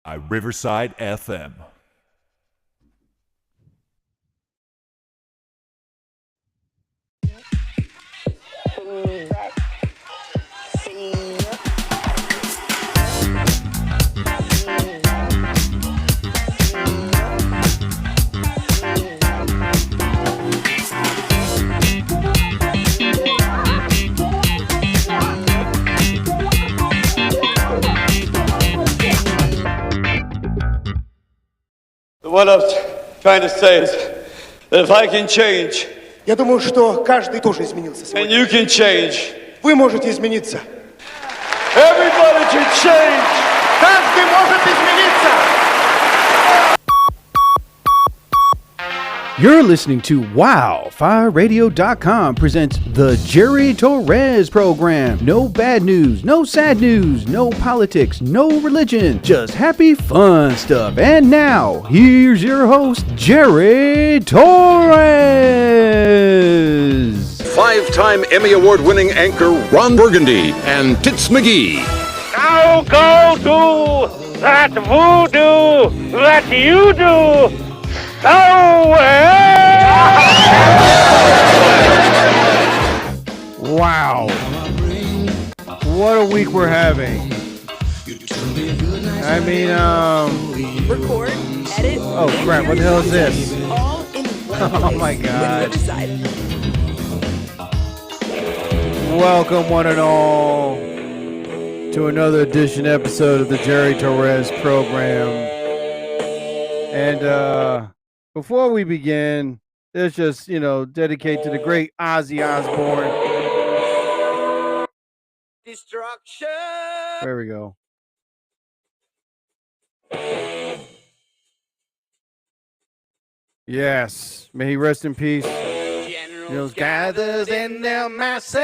Riverside FM. What I'm trying to say is that if I can change, Я думаю, что каждый тоже изменился and сегодня. you can change, Вы можете измениться. everybody can change. Каждый может измениться. You're listening to WildFireRadio.com presents the Jerry Torres program. No bad news, no sad news, no politics, no religion, just happy fun stuff. And now, here's your host, Jerry Torres. Five-time Emmy Award-winning anchor Ron Burgundy and Tits McGee. Now go do that voodoo that you do so well. Wow. What a week we're having. I mean, Record, edit. oh crap, what the hell is this? All in one Oh place my with God. Riverside. Welcome, one and all, to another edition episode of the Jerry Torres program. And before we begin, let's just, dedicate to the great Ozzy Osbourne. Destruction. There we go. Yes, may he rest in peace. Generals Gathers in their masses,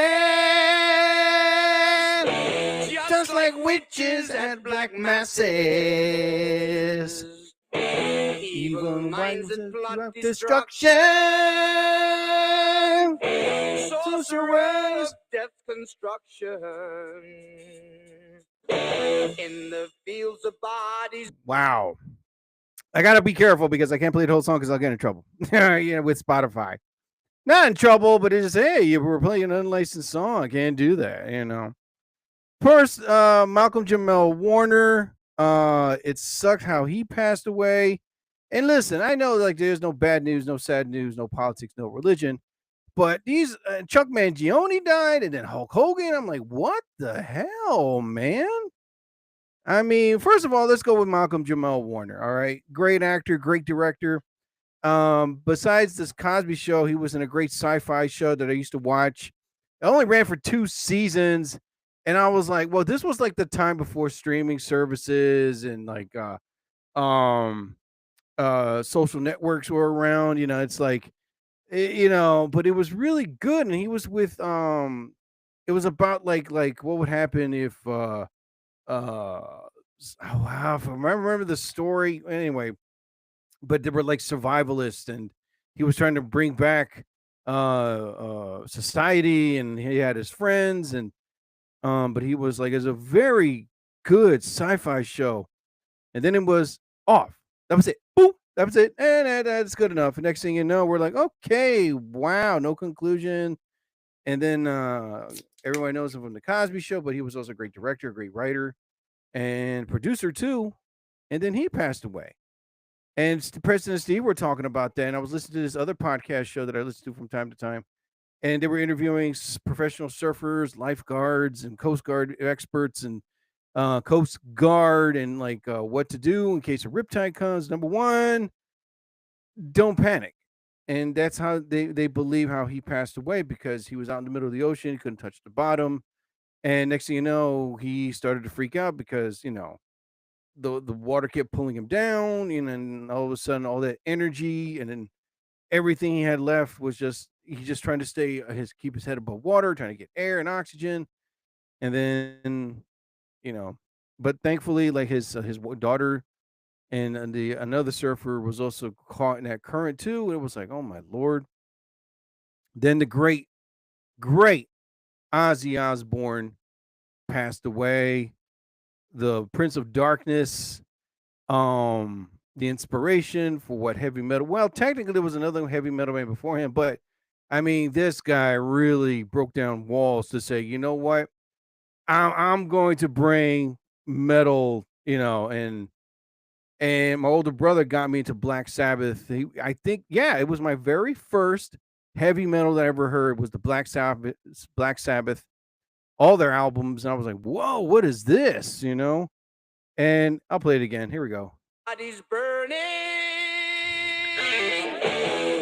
just like witches at black masses. evil minds that plot destruction. sorcerers, death construction. In the fields of bodies. Wow. I gotta be careful because I can't play the whole song because I'll get in trouble. With Spotify. Not in trouble, but it's just, hey, you were playing an unlicensed song. I can't do that, First, Malcolm Jamal Warner. It sucked how he passed away. And listen, I know there's no bad news, no sad news, no politics, no religion. But these Chuck Mangione died, and then Hulk Hogan. I'm like, what the hell, man? I mean, first of all, let's go with Malcolm Jamal Warner. All right, great actor, great director. Besides this Cosby Show, he was in a great sci-fi show that I used to watch. It only ran for 2 seasons, and I was like, well, this was like the time before streaming services and social networks were around. It's like, but it was really good, and he was with it was about like what would happen if wow, if I remember the story anyway, but they were like survivalists, and he was trying to bring back society, and he had his friends, and but he was like, it's a very good sci-fi show, and then it was off. That was it. Boom. That was it, and that's good enough. And next thing you know, we're like, okay, wow, no conclusion. And then everyone knows him from the Cosby Show, but he was also a great director, a great writer, and producer too. And then he passed away. And Preston and Steve were talking about that. And I was listening to this other podcast show that I listen to from time to time. And they were interviewing professional surfers, lifeguards, and Coast Guard experts, and Coast Guard, and what to do in case a riptide comes. Number one, don't panic. And that's how they believe how he passed away, because he was out in the middle of the ocean. He couldn't touch the bottom. And next thing you know, he started to freak out because, the water kept pulling him down, and all of a sudden all that energy, and then everything he had left was just he's just trying to keep his head above water, trying to get air and oxygen. And then, but thankfully, like his daughter and another surfer was also caught in that current too. And it was like, oh my Lord. Then the great Ozzy Osbourne passed away. The Prince of Darkness, the inspiration for what heavy metal. Well, technically there was another heavy metal band before him, but I mean, this guy really broke down walls to say, you know what, I'm going to bring metal, and my older brother got me into Black Sabbath. I think, yeah, it was my very first heavy metal that I ever heard was the Black Sabbath, all their albums, and I was like, whoa, what is this? And I'll play it again. Here we go. Body's burning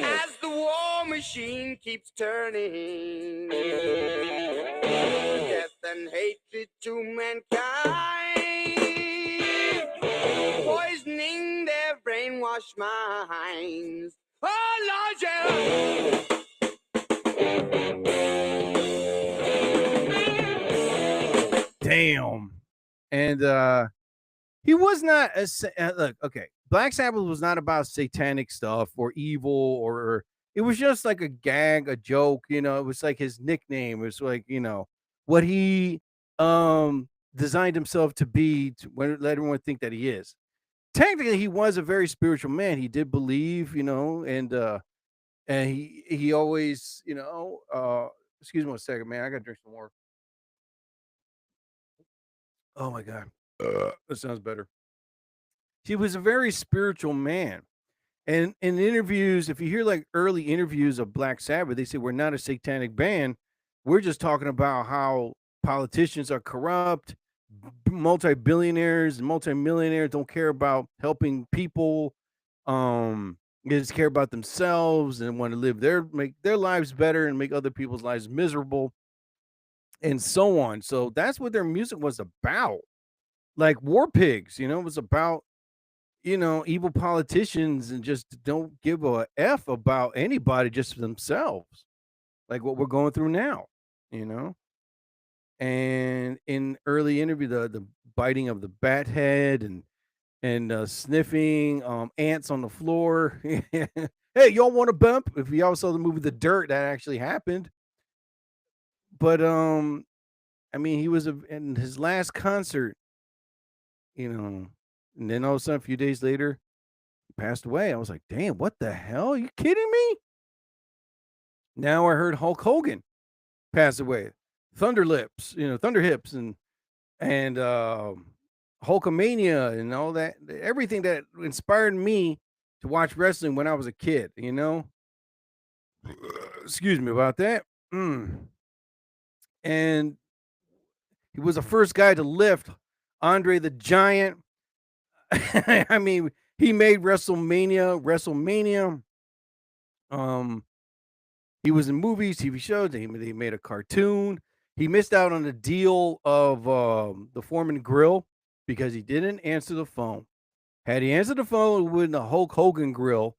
as the war machine keeps turning. Death and hatred to mankind, poisoning their brainwashed minds. Oh, Lord, yeah. Damn. And he was not look, okay. Black Sabbath was not about satanic stuff or evil, or it was just like a gag, a joke, it was like his nickname. It was like, what he designed himself to be to let everyone think that he is. Technically, he was a very spiritual man. He did believe, and he always, excuse me one second, man. I gotta drink some more. Oh my god. That sounds better. He was a very spiritual man. And in interviews, if you hear like early interviews of Black Sabbath, they say we're not a satanic band. We're just talking about how politicians are corrupt, multi-billionaires and multi-millionaires don't care about helping people. They just care about themselves and want to make their lives better and make other people's lives miserable, and so on. So that's what their music was about. Like War Pigs, it was about, evil politicians and just don't give a F about anybody, just themselves. Like what we're going through now, you know? And in early interview, the biting of the bat head and sniffing ants on the floor. Hey, y'all want a bump? If y'all saw the movie The Dirt, that actually happened. But I mean, he was in his last concert, and then all of a sudden, a few days later, he passed away. I was like, damn, what the hell? Are you kidding me? Now I heard Hulk Hogan pass away. Thunder Lips, Thunder Hips, and Hulkamania and all that, everything that inspired me to watch wrestling when I was a kid, Excuse me about that. And he was the first guy to lift Andre the Giant. I mean, he made WrestleMania. He was in movies, TV shows. They made a cartoon. He missed out on the deal of the Foreman Grill because he didn't answer the phone. Had he answered the phone, it would have been the Hulk Hogan Grill,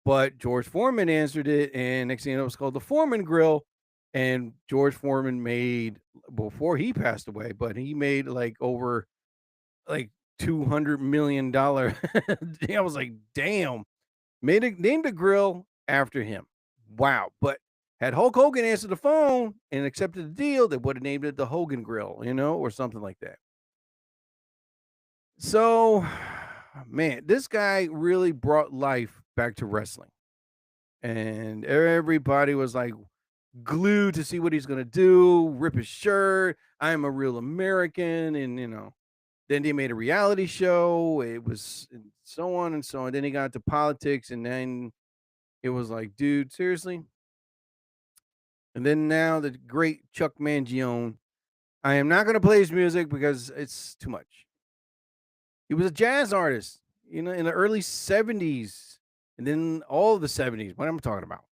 but George Foreman answered it, and next thing you know, it was called the Foreman Grill. And George Foreman made, before he passed away, but he made like over like $200 million. I was like, damn, named a grill after him. Wow. But had Hulk Hogan answered the phone and accepted the deal, they would have named it the Hogan Grill, or something like that. So, man, this guy really brought life back to wrestling. And everybody was like glued to see what he's going to do, rip his shirt. I'm a real American. And, then they made a reality show. It was and so on and so on. Then he got into politics, and then it was like, dude, seriously? And then now the great Chuck Mangione. I am not going to play his music because it's too much. He was a jazz artist, in the early 70s, and then all of the 70s. What am I talking about?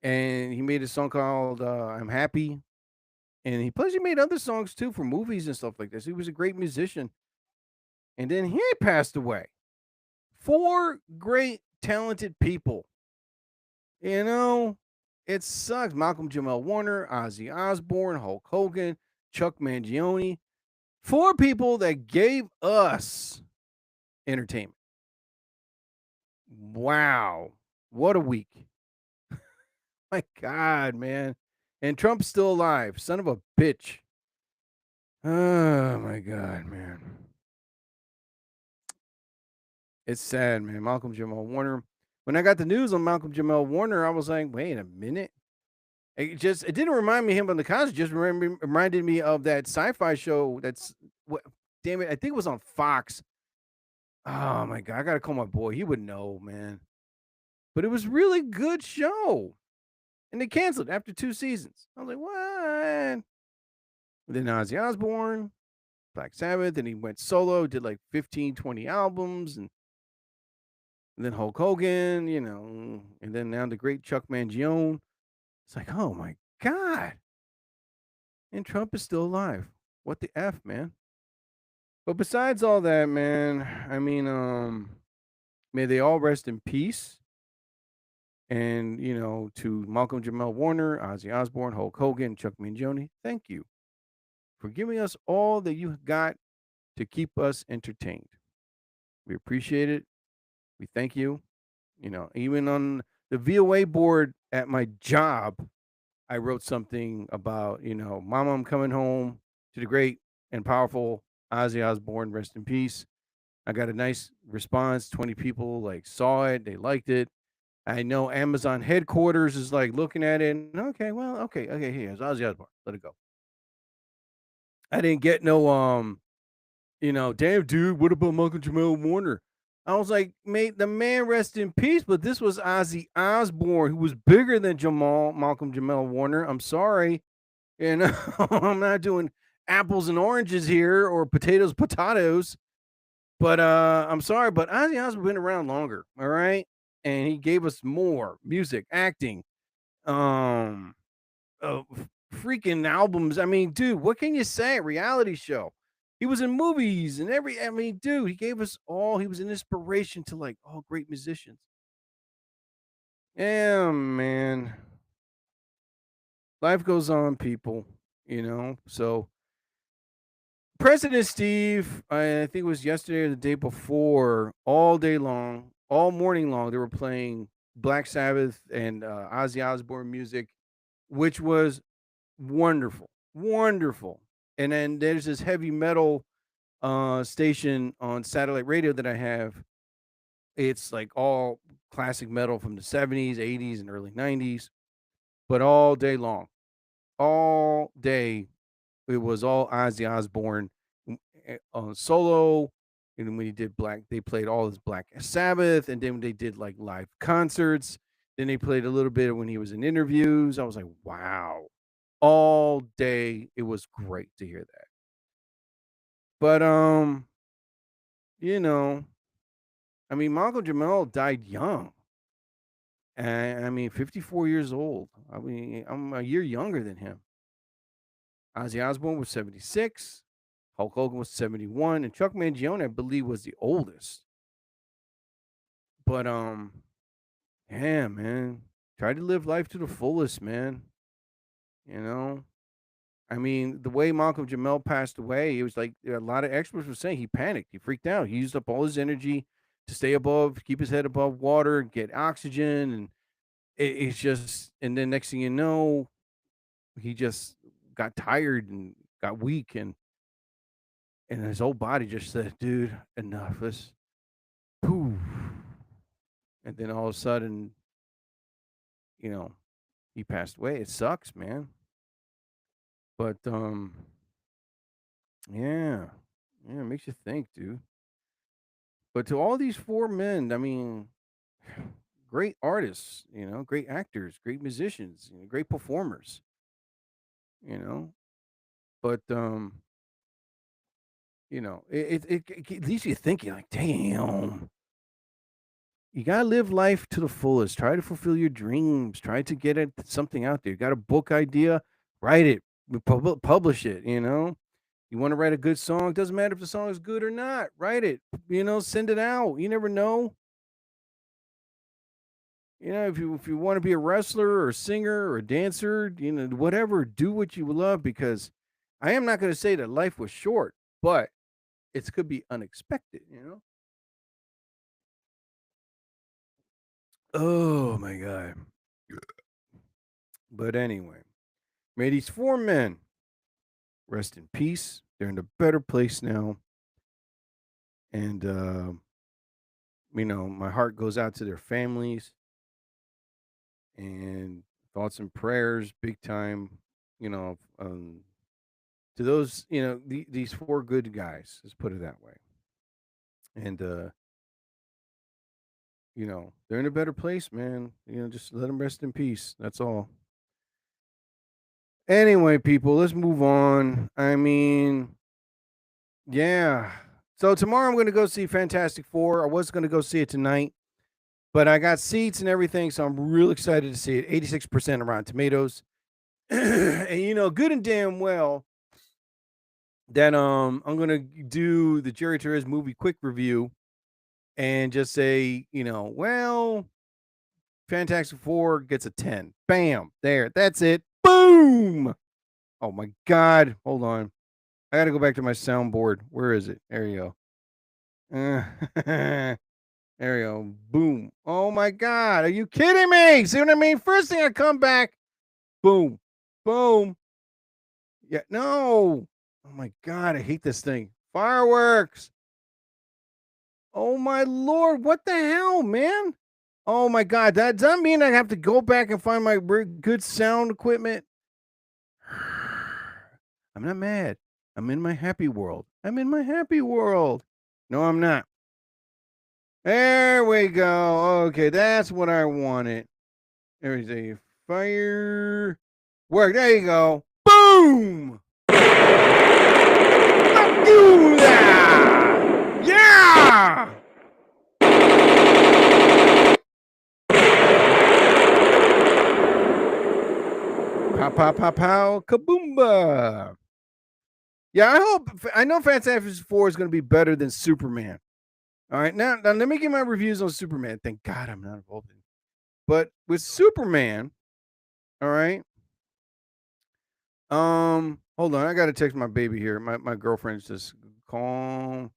And he made a song called I'm Happy. And he made other songs too for movies and stuff like this. He was a great musician. And then he passed away. 4 great, talented people. It sucks. Malcolm Jamal Warner, Ozzy Osbourne, Hulk Hogan, Chuck Mangione. 4 people that gave us entertainment. Wow. What a week. My God, man. And Trump's still alive. Son of a bitch. Oh, my God, man. It's sad, man. Malcolm Jamal Warner. When I got the news on Malcolm Jamal Warner, I was like, wait a minute. It didn't remind me of him on the Cosby. It just reminded me of that sci-fi show. Damn it, I think it was on Fox. Oh my god, I gotta call my boy. He would know, man. But it was really good show, and they canceled after 2 seasons. I was like, what? And then Ozzy Osbourne, Black Sabbath, and he went solo, did like 15, 20 albums, and then Hulk Hogan, and then now the great Chuck Mangione. It's like, oh my God. And Trump is still alive. What the F, man? But besides all that, man, I mean, may they all rest in peace. And, to Malcolm Jamal Warner, Ozzy Osbourne, Hulk Hogan, Chuck Mangione, thank you for giving us all that you got to keep us entertained. We appreciate it. We thank you. Even on the VOA board at my job, I wrote something about, Mama, I'm coming home to the great and powerful Ozzy Osbourne, rest in peace. I got a nice response. 20 people saw it. They liked it. I know Amazon headquarters is looking at it. And, okay, here's Ozzy Osbourne. Let it go. I didn't get no, damn dude, what about Malcolm Jamal Warner? I was like, mate, the man rest in peace, but this was Ozzy Osbourne, who was bigger than Malcolm Jamal Warner. I'm sorry. I'm not doing apples and oranges here or potatoes. But I'm sorry, but Ozzy Osbourne been around longer, all right? And he gave us more music, acting, freaking albums. I mean, dude, what can you say? Reality show. He was in movies and dude, he gave us all. He was an inspiration to all great musicians. Yeah, man. Life goes on, people, So President Steve, I think it was yesterday or the day before, all day long, all morning long, they were playing Black Sabbath and Ozzy Osbourne music, which was wonderful, wonderful. And then there's this heavy metal station on satellite radio that I have. It's all classic metal from the 70s, 80s, and early 90s, but all day long, all day, it was all Ozzy Osbourne on solo. And when he did they played all his Black Sabbath, and then when they did live concerts, then they played a little bit when he was in interviews. I was like, wow, all day. It was great to hear that. But I mean, Malcolm Jamal died young. I mean, 54 years old. I mean, I'm a year younger than him. Ozzy Osbourne was 76. Hulk Hogan was 71. And Chuck Mangione, I believe, was the oldest. But, yeah, man. Try to live life to the fullest, man. I mean, the way Malcolm Jamal passed away, it was a lot of experts were saying he panicked. He freaked out. He used up all his energy to stay above, keep his head above water, get oxygen. And it's just, and then next thing you know, he just got tired and got weak. And his whole body just said, dude, enough. Let's poof. And then all of a sudden, he passed away. It sucks, man. But yeah, it makes you think, dude. But to all these 4 men, I mean, great artists, great actors, great musicians, great performers, But it leaves you thinking damn. You gotta live life to the fullest. Try to fulfill your dreams. Try to get something out there. You got a book idea, write it. Publish it. You want to write a good song, doesn't matter if the song is good or not, write it, send it out. You never know. If you want to be a wrestler or a singer or a dancer, whatever, do what you love, because I am not going to say that life was short, but it could be unexpected. Oh my God. But anyway, may these 4 men rest in peace. They're in a better place now. And my heart goes out to their families and thoughts and prayers, big time. You know, to those, these four good guys. Let's put it that way. And they're in a better place, man. Just let them rest in peace. That's all. Anyway, people, let's move on. I mean, yeah. So tomorrow I'm going to go see Fantastic Four. I was going to go see it tonight, but I got seats and everything, so I'm real excited to see it. 86% around Tomatoes. And good and damn well that I'm going to do the Jerry Torres movie quick review and just say, well, Fantastic Four gets a 10. Bam. There. That's it. Boom. Oh my God. Hold on. I got to go back to my soundboard. Where is it? There you go. There you go. Boom. Oh my God. Are you kidding me? See what I mean? First thing I come back. Boom. Boom. Yeah. No. Oh my God. I hate this thing. Fireworks. Oh my Lord. What the hell, man? Oh my God. That doesn't mean I have to go back and find my good sound equipment. I'm not mad. I'm in my happy world. No, I'm not. There we go. Okay, that's what I wanted. There's a fire work. There you go. Boom! Do that! Yeah! Pow, pow, pow, pow, kaboomba. Yeah, I know Fantastic Four is going to be better than Superman. All right, now let me get my reviews on Superman. Thank God I'm not involved in it. But with Superman, all right. Hold on, I got to text my baby here. My girlfriend's just call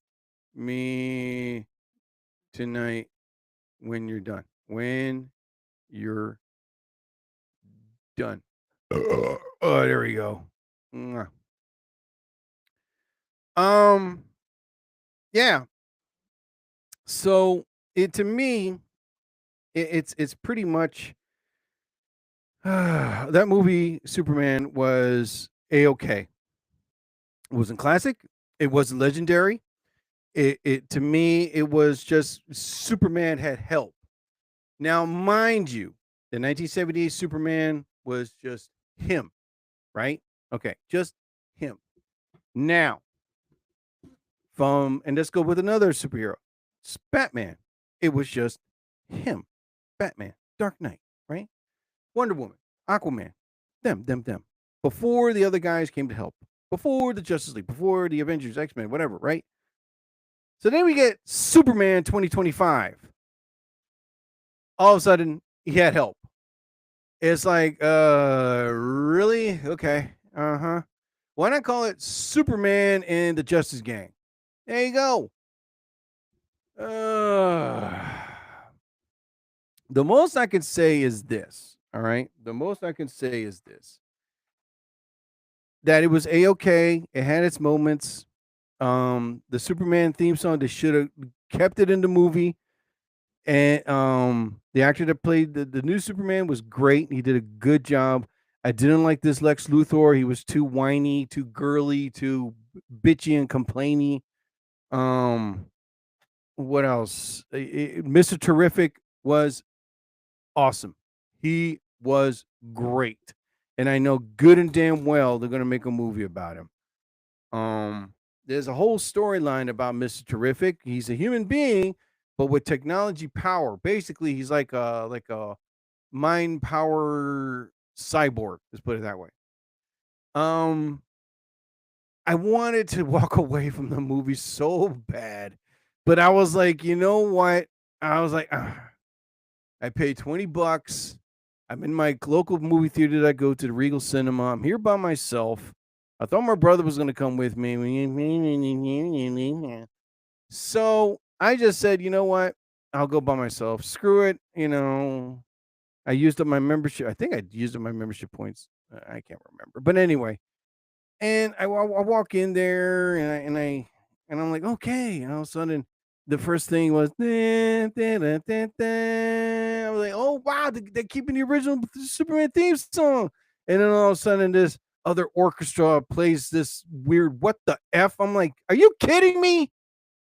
me tonight when you're done. When you're done. Oh, there we go. Yeah. So to me, it's pretty much that movie Superman was a-okay. It wasn't classic. It wasn't legendary. It to me, it was just Superman had help. Now, mind you, the 1978 Superman was just him, right? Okay, just him. Now, and let's go with another superhero, Batman. It was just him, Batman, Dark Knight, right? Wonder Woman, Aquaman, them. Before the other guys came to help, before the Justice League, before the Avengers, X-Men, whatever, right? So then we get Superman 2025. All of a sudden, he had help. It's like, really? Okay. Uh-huh. Why not call it Superman and the Justice Gang? There you go. The most I can say is this. All right. The most I can say is this. That it was a-okay. It had its moments. The Superman theme song, they should have kept it in the movie. And the actor that played the new Superman was great. He did a good job. I didn't like this Lex Luthor. He was too whiny, too girly, too bitchy and complainy. What else? Mr. Terrific was awesome. He was great. And I know good and damn well they're going to make a movie about him. There's a whole storyline about Mr. Terrific. He's a human being, but with technology power. Basically, he's like a mind power cyborg. Let's put it that way. I wanted to walk away from the movie so bad, but I was like, you know what? I was like, I paid $20. I'm in my local movie theater that I go to, the Regal Cinema. I'm here by myself. I thought my brother was going to come with me. So I just said, you know what? I'll go by myself. Screw it. I used up my membership. I think I used up my membership points. I can't remember. But anyway, and I walk in there and I'm like, okay. And all of a sudden, the first thing was I was like, oh wow, they're keeping the original Superman theme song. And then all of a sudden this other orchestra plays this weird what the F. I'm like, are you kidding me?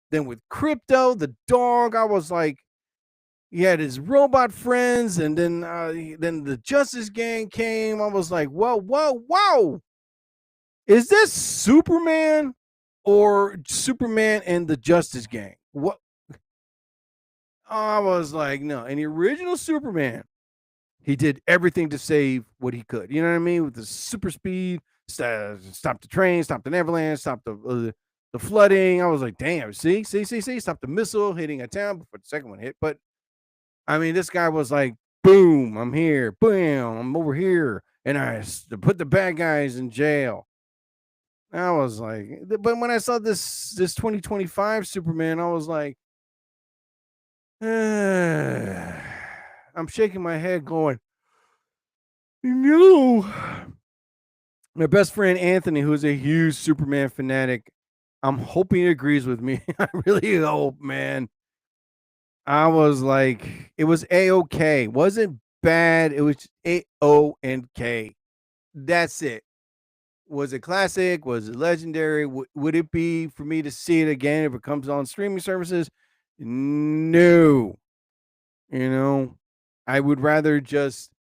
Then with Crypto, the dog, I was like, he had his robot friends, and then the Justice Gang came. I was like, whoa. Is this Superman or Superman and the Justice Gang? What? I was like, no. And the original Superman, he did everything to save what he could. You know what I mean? With the super speed, stop the train, stop the avalanche, stop the flooding. I was like, damn, see, stop the missile hitting a town before the second one hit. But I mean, this guy was like, boom, I'm here, boom, I'm over here, and I put the bad guys in jail. I was like, but when I saw this 2025 Superman, I was like, I'm shaking my head, going, no. My best friend Anthony, who's a huge Superman fanatic, I'm hoping he agrees with me. I really hope, man. I was like, it was A-OK. Wasn't bad. It was A-O-N-K. That's it. Was it classic? Was it legendary? Would it be for me to see it again if it comes on streaming services? No. You know, I would rather just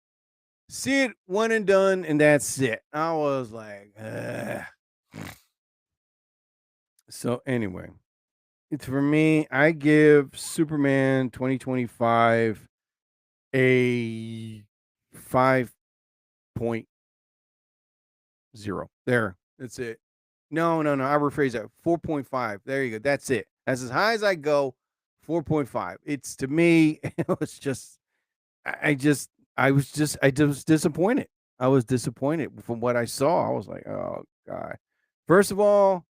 see it one and done, and that's it. I was like, ugh. So anyway, it's for me, I give Superman 2025 a 5.0. There. That's it. No. I rephrase that. 4.5. There you go. That's it. That's as high as I go. 4.5. It's to me, it was just I was disappointed. I was disappointed from what I saw. I was like, oh God. First of all,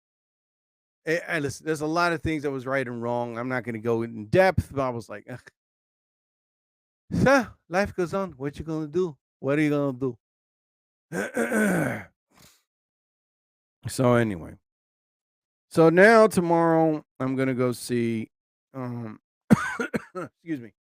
listen, there's a lot of things that was right and wrong. I'm not going to go in depth, but I was like, life goes on. What you going to do? What are you going to do? So anyway, so now tomorrow I'm going to go see, excuse me.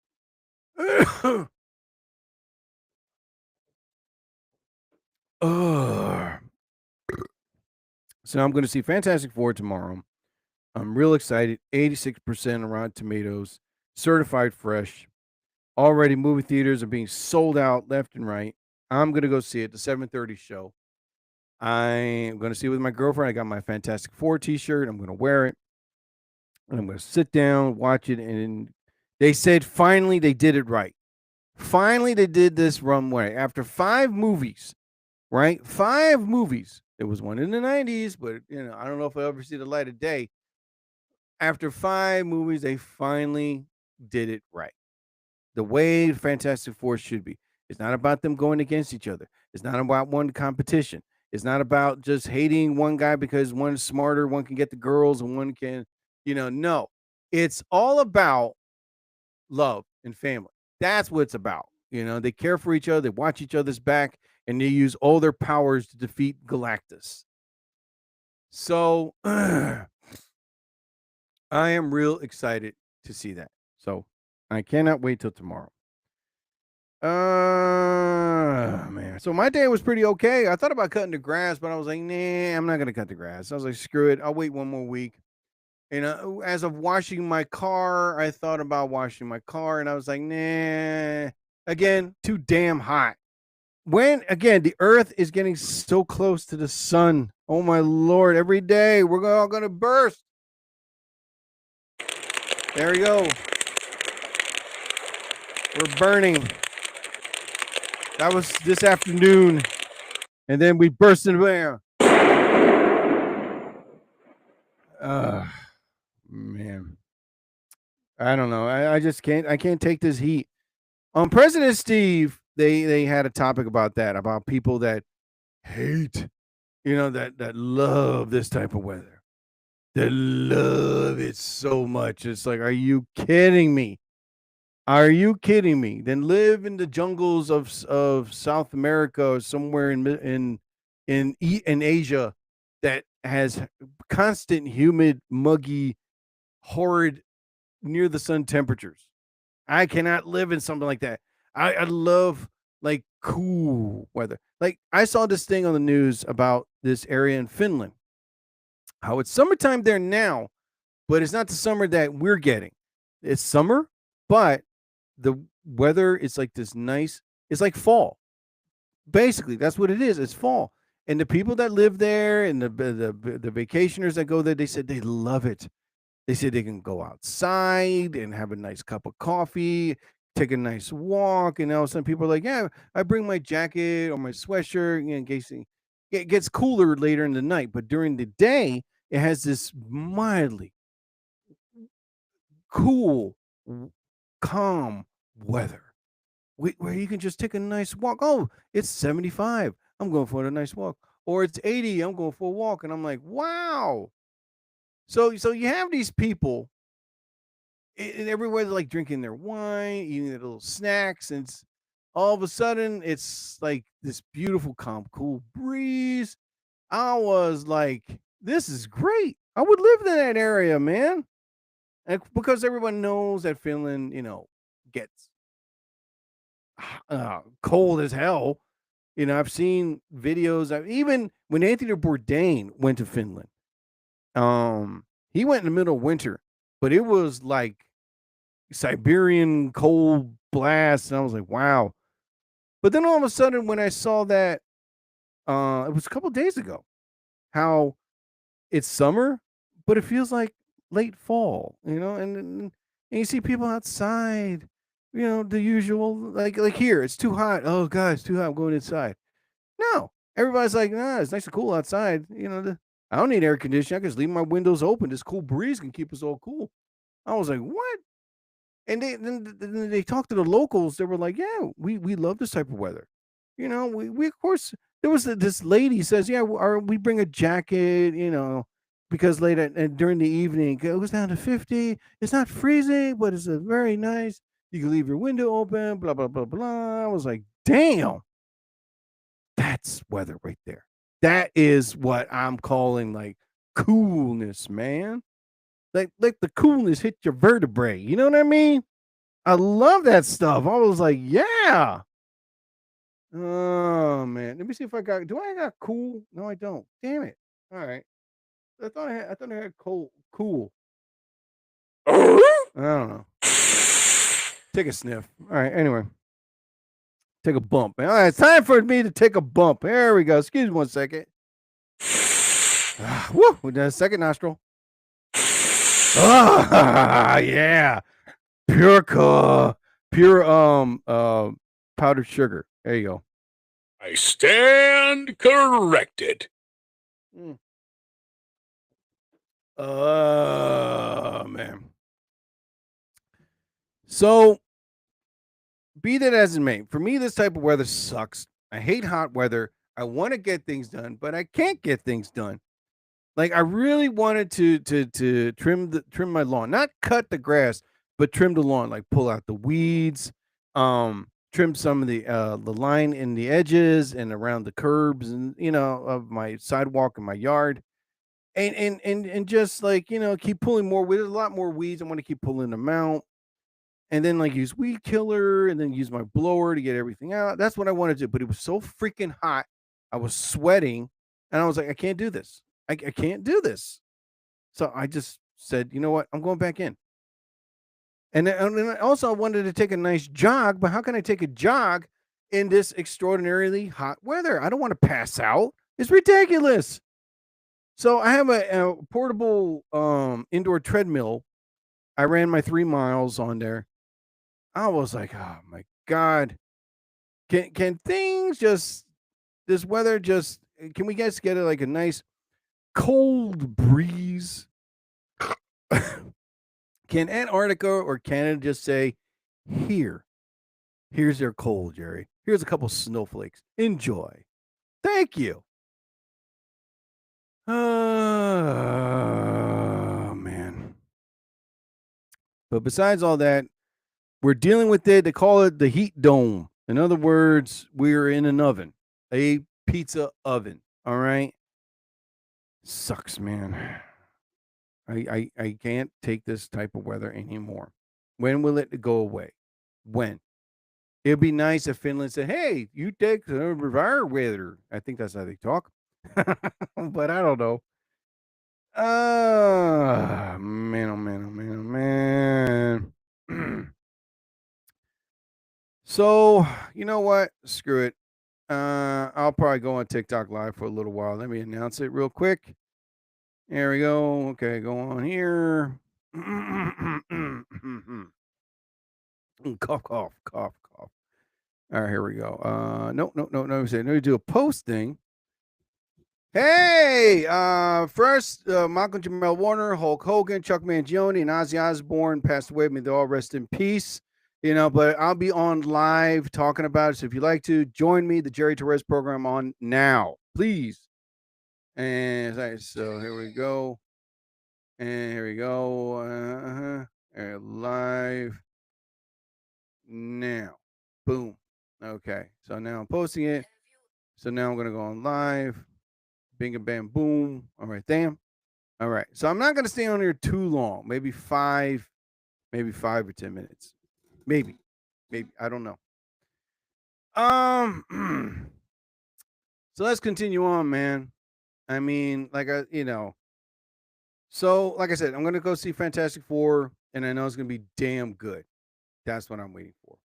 So I'm going to see Fantastic Four tomorrow. I'm real excited. 86% on Rotten Tomatoes, certified fresh. Already movie theaters are being sold out left and right. I'm going to go see it, the 7:30 show. I'm going to see it with my girlfriend. I got my Fantastic Four t-shirt. I'm going to wear it. And I'm going to sit down, watch it. And they said finally they did it right. Finally they did this runway. After 5 movies, right? 5 movies. There was one in the 90s, but I don't know if I'll ever see the light of day. After 5 movies, they finally did it right. The way Fantastic Four should be. It's not about them going against each other. It's not about one competition. It's not about just hating one guy because one's smarter, one can get the girls, and one can, no. It's all about love and family. That's what it's about. They care for each other, they watch each other's back, and they use all their powers to defeat Galactus. So I am real excited to see that. So I cannot wait till tomorrow. Man. So my day was pretty okay. I thought about cutting the grass, but I was like, nah, I'm not gonna cut the grass. I was like, screw it. I'll wait one more week. As of washing my car, I thought about washing my car, and I was like, nah. Again, too damn hot. When again, the earth is getting so close to the sun. Oh my Lord, every day we're all gonna burst. There we go. We're burning. That was this afternoon. And then we burst into air. Man. I don't know. I just can't take this heat. On President Steve, they had a topic about that, about people that hate, that love this type of weather. That love it so much. It's like, are you kidding me? Are you kidding me? Then live in the jungles of South America or somewhere in Asia that has constant, humid, muggy, horrid near the sun temperatures. I cannot live in something like that. I love like cool weather. Like I saw this thing on the news about this area in Finland. How it's summertime there now, but it's not the summer that we're getting. It's summer, but the weather is like this nice. It's like fall. Basically, that's what it is. It's fall, and the people that live there and the vacationers that go there, they said they love it. They said they can go outside and have a nice cup of coffee, take a nice walk, and all of a sudden people are like, "Yeah, I bring my jacket or my sweatshirt in case it gets cooler later in the night." But during the day, it has this mildly cool, calm weather where you can just take a nice walk. Oh, it's 75. I'm going for a nice walk. Or it's 80. I'm going for a walk. And I'm like, wow. So you have these people and everywhere they're like drinking their wine, eating their little snacks, and all of a sudden it's like this beautiful, calm, cool breeze. I was like, this is great. I would live in that area, man. And because everyone knows that Finland, gets cold as hell. I've seen videos. Even when Anthony Bourdain went to Finland, he went in the middle of winter, but it was like Siberian cold blast, and I was like, wow. But then all of a sudden, when I saw that, it was a couple days ago, how it's summer, but it feels like late fall, and you see people outside, the usual, like here, it's too hot. Oh God, it's too hot. I'm going inside. No, everybody's like, nah, it's nice and cool outside. I don't need air conditioning. I can just leave my windows open. This cool breeze can keep us all cool. I was like, what? And then they talked to the locals. They were like, yeah, we love this type of weather. We of course, there was this lady says, yeah, we bring a jacket, because during the evening it goes down to 50. It's not freezing, but it's a very nice. You can leave your window open, blah, blah, blah, blah. I was like, damn, that's weather right there. That is what I'm calling like coolness, man. Like the coolness hit your vertebrae. You know what I mean? I love that stuff. I was like, yeah. Oh man. Let me see if I got cool? No, I don't. Damn it. All right. I thought I had cool. I don't know. Take a sniff. All right. Anyway. Take a bump. All right, it's time for me to take a bump. There we go. Excuse me 1 second. Woo! We done a second nostril. Yeah. Pure powdered sugar. There you go. I stand corrected. Man. So, be that as it may, for me, this type of weather sucks. I hate hot weather. I want to get things done, but I can't get things done. Like I really wanted to trim my lawn, not cut the grass, but trim the lawn, like pull out the weeds, trim some of the line in the edges and around the curbs and of my sidewalk and my yard. And just like keep pulling more. There's a lot more weeds. I want to keep pulling them out, and then like use weed killer, and then use my blower to get everything out. That's what I wanted to do. But it was so freaking hot. I was sweating, and I was like, I can't do this. I can't do this. So I just said, you know what? I'm going back in. And then also I wanted to take a nice jog, but how can I take a jog in this extraordinarily hot weather? I don't want to pass out. It's ridiculous. So I have a portable indoor treadmill. I ran my 3 miles on there. I was like, oh my God. Can things just, this weather just, can we guys get like a nice cold breeze? Can Antarctica or Canada just say, here's their cold, Jerry. Here's a couple snowflakes. Enjoy. Thank you. Oh, man. But besides all that, we're dealing with it. They call it the heat dome. In other words, we're in an oven, a pizza oven. All right. Sucks, man. I can't take this type of weather anymore. When will it go away? When? It'd be nice if Finland said, "Hey, you take our weather." I think that's how they talk, but I don't know. Man, oh man, oh man, oh man. So you know what? Screw it. I'll probably go on TikTok live for a little while. Let me announce it real quick. There we go. Okay, go on here. Cough, cough, cough, cough. All right, here we go. No. Let me do a posting. Hey, first, Malcolm Jamal Warner, Hulk Hogan, Chuck Mangione, and Ozzy Osbourne passed away. May they all rest in peace. But I'll be on live talking about it. So if you'd like to join me, the Jerry Torres program on now, please. And so here we go. And here we go. Live now. Boom. Okay. So now I'm posting it. So now I'm going to go on live. Bing and bam, boom. All right, damn. All right. So I'm not going to stay on here too long. Maybe 5 or 10 minutes. Maybe. I don't know. So let's continue on, man. I mean, so like I said, I'm going to go see Fantastic Four, and I know it's going to be damn good. That's what I'm waiting for.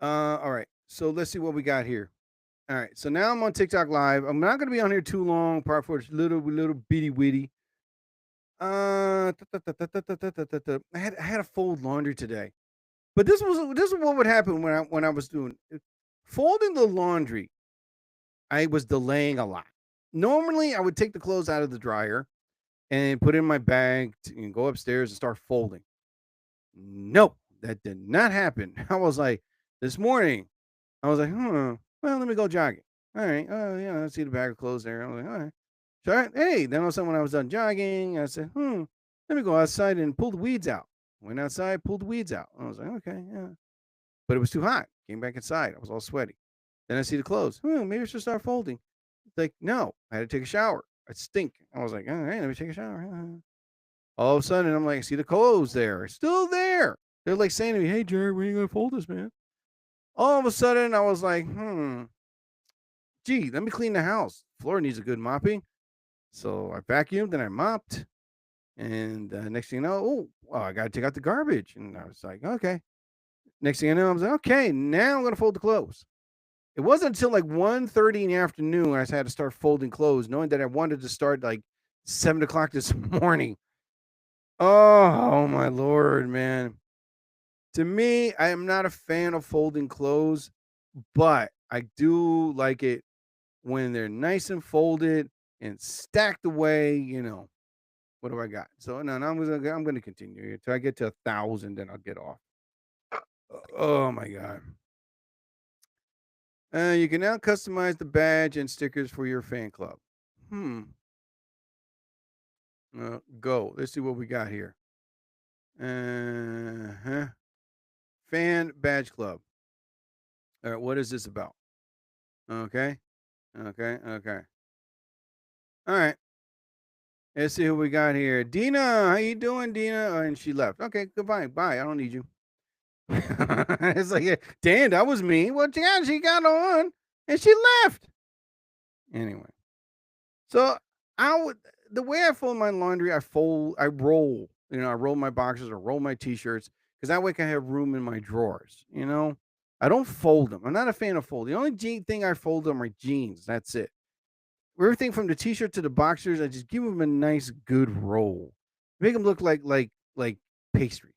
All right. So let's see what we got here. All right, so now I'm on TikTok Live. I'm not going to be on here too long, probably for a little bitty witty. I had to fold laundry today, but this is what would happen when I was doing folding the laundry. I was delaying a lot. Normally, I would take the clothes out of the dryer and put it in my bag and go upstairs and start folding. No, that did not happen. I was like, this morning, I was like, well, let me go jogging. All right. Oh, yeah, I see the bag of clothes there. I was like, all right. So hey, then all of a sudden when I was done jogging, I said, let me go outside and pull the weeds out. Went outside, pulled the weeds out. I was like, okay, yeah. But it was too hot. Came back inside. I was all sweaty. Then I see the clothes. Maybe I should start folding. It's like, no, I had to take a shower. I stink. I was like, all right, let me take a shower. All of a sudden, I'm like, I see the clothes there. It's still there. They're like saying to me, hey, Jerry, when are you going to fold this, man? All of a sudden, I was like, gee, let me clean the house. Floor needs a good mopping. So I vacuumed and I mopped. And next thing you know, I got to take out the garbage. And I was like, okay. Next thing I know, I was like, okay, now I'm going to fold the clothes. It wasn't until like 1:30 in the afternoon I had to start folding clothes, knowing that I wanted to start like 7 o'clock this morning. Oh, my Lord, man. To me, I am not a fan of folding clothes, but I do like it when they're nice and folded and stacked away. What do I got? So no, I'm going to continue until I get to 1,000, then I'll get off. Oh my God. You can now customize the badge and stickers for your fan club. Go. Let's see what we got here. Fan badge club. All right, what is this about? Okay. All right. Let's see who we got here. Dina, how you doing, Dina? And she left. Okay, goodbye. Bye. I don't need you. It's like, damn, that was me. Well, yeah, she got on and she left. Anyway, so the way I fold my laundry, I roll. I roll my boxes or roll my t-shirts because that way I can have room in my drawers. I don't fold them. I'm not a fan of folding. The only thing I fold them are jeans. That's it. Everything from the t-shirt to the boxers, I just give them a nice, good roll. Make them look like pastries,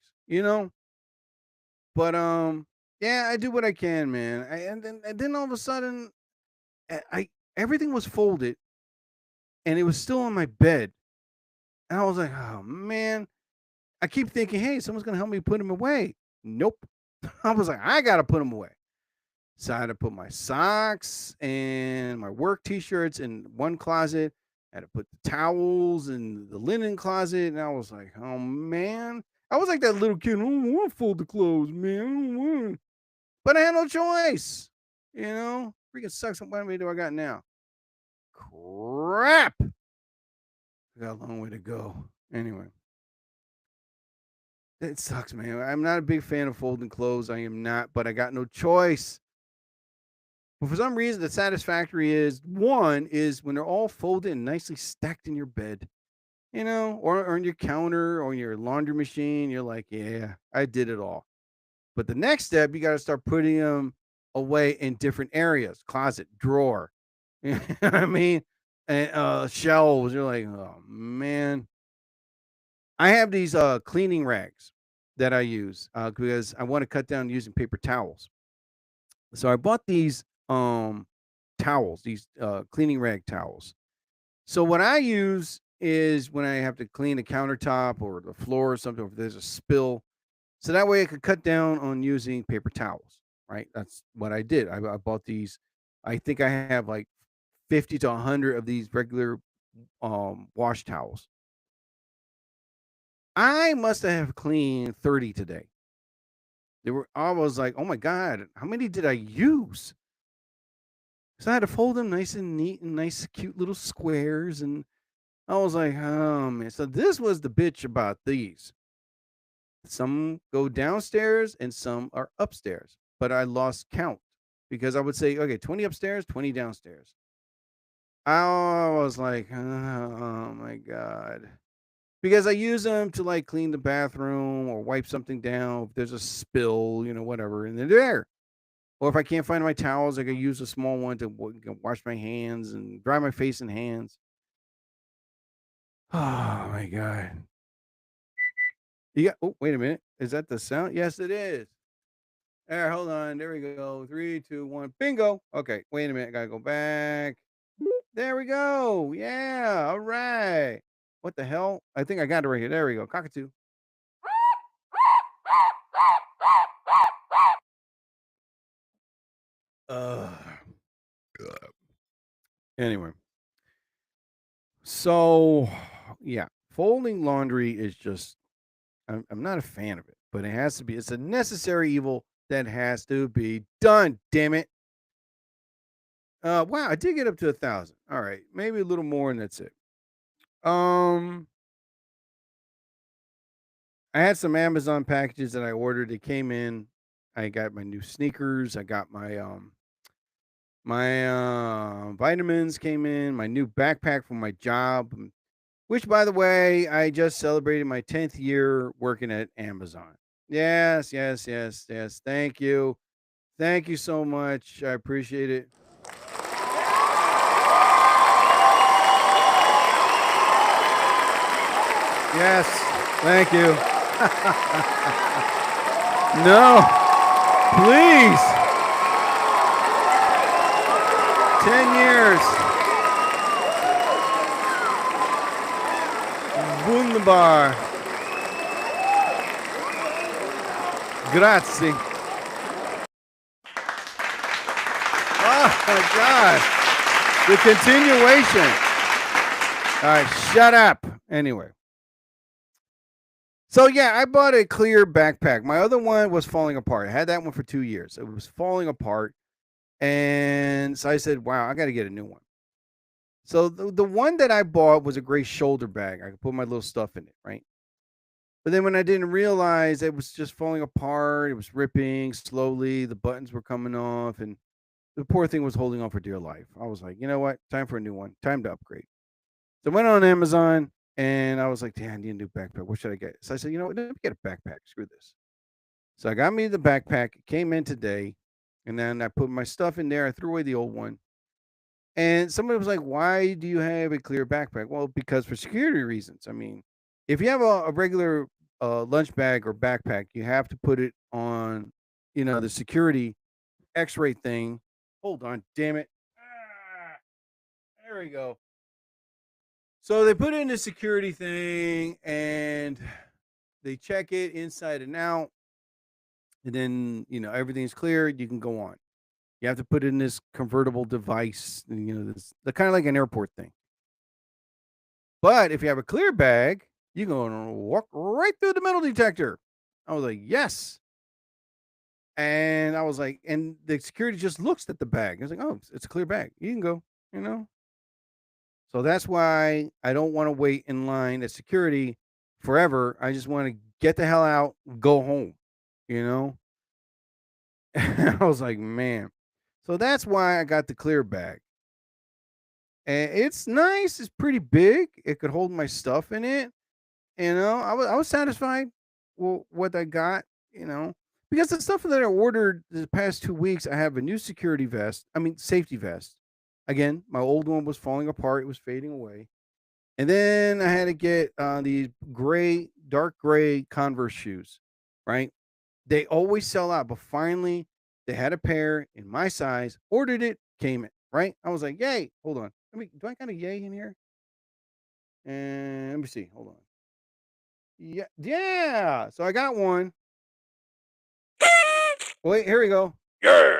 But yeah, I do what I can, man. And then all of a sudden, everything was folded, and it was still on my bed, and I was like, oh man. I keep thinking, hey, someone's gonna help me put them away. Nope. I was like, I gotta put them away. So I had to put my socks and my work t-shirts in one closet. I had to put the towels in the linen closet, and I was like, oh man. I was like that little kid. I don't want to fold the clothes, man. I don't want. But I had no choice. Freaking sucks. How many do I got now? Crap. I got a long way to go. Anyway, it sucks, man. I'm not a big fan of folding clothes. I am not, but I got no choice. But for some reason, the satisfactory is one is when they're all folded and nicely stacked in your bed, or on your counter or your laundry machine. You're like, yeah, I did it all. But the next step, you got to start putting them away in different areas: closet, drawer. You know what I mean? And shelves. You're like, oh man. I have these cleaning rags that I use because I want to cut down using paper towels. So I bought these towels, these cleaning rag towels. So what I use is when I have to clean the countertop or the floor or something, if there's a spill, so that way I could cut down on using paper towels. Right? That's what I did. I bought these. I think I have like 50 to 100 of these regular wash towels. I must have cleaned 30 today. I was like, oh my God, how many did I use? So I had to fold them nice and neat and nice, cute little squares. And I was like, oh man. So this was the bitch about these. Some go downstairs and some are upstairs, but I lost count because I would say, okay, 20 upstairs, 20 downstairs. I was like, oh my God. Because I use them to like clean the bathroom or wipe something down if there's a spill, whatever, and they're there. Or if I can't find my towels, I can use a small one to wash my hands and dry my face and hands. Oh my God. Oh, wait a minute. Is that the sound? Yes, it is. There, hold on. There we go. 3, 2, 1. Bingo. Okay, wait a minute. Gotta go back. There we go. Yeah. All right. What the hell? I think I got it right here. There we go. Cockatoo. Uh, anyway. So, yeah. Folding laundry is just, I'm not a fan of it, but it has to be. It's a necessary evil that has to be done. Damn it. Wow. I did get up to 1,000. All right. Maybe a little more and that's it. I had some Amazon packages that I ordered. They came in. I got my new sneakers. I got my vitamins came in. My new backpack from my job, which, by the way, I just celebrated my 10th year working at Amazon. Yes, yes, yes, yes. Thank you. Thank you so much. I appreciate it. Yes, thank you. No, please. 10 years. Wunderbar. Grazie. Oh my God. The continuation. All right, shut up. Anyway. So yeah, I bought a clear backpack. My other one was falling apart. I had that one for 2 years. It was falling apart. And so I said, wow, I got to get a new one. So the one that I bought was a gray shoulder bag. I could put my little stuff in it, right? But then when I didn't realize it was just falling apart, it was ripping slowly. The buttons were coming off, and the poor thing was holding on for dear life. I was like, you know what? Time for a new one. Time to upgrade. So I went on Amazon, and I was like, damn, I need a new backpack. What should I get? So I said, you know what? Let me get a backpack. Screw this. So I got me the backpack. It came in today, and then I put my stuff in there. I threw away the old one. And somebody was like, why do you have a clear backpack? Well, because for security reasons. I mean, if you have a regular lunch bag or backpack, you have to put it on, the security x-ray thing. Hold on, damn it. There we go. So they put it in the security thing and they check it inside and out. And then, everything's clear. You can go on. You have to put it in this convertible device, this kind of like an airport thing. But if you have a clear bag, you're going to walk right through the metal detector. I was like, yes. And I was like, and the security just looks at the bag. I was like, oh, it's a clear bag. You can go, So that's why I don't want to wait in line at security forever. I just want to get the hell out, go home, you know? I was like, man. So that's why I got the clear bag. And it's nice. It's pretty big. It could hold my stuff in it. I was satisfied with what I got, you know, because the stuff that I ordered the past 2 weeks, I have a new security vest. I mean, safety vest. Again, my old one was falling apart. It was fading away. And then I had to get these dark gray Converse shoes, right? They always sell out, but finally they had a pair in my size, ordered it, came in, right? I was like, yay. Hold on. Do I got a yay in here? And let me see. Hold on. Yeah, yeah. So I got one. Wait, here we go. Yeah.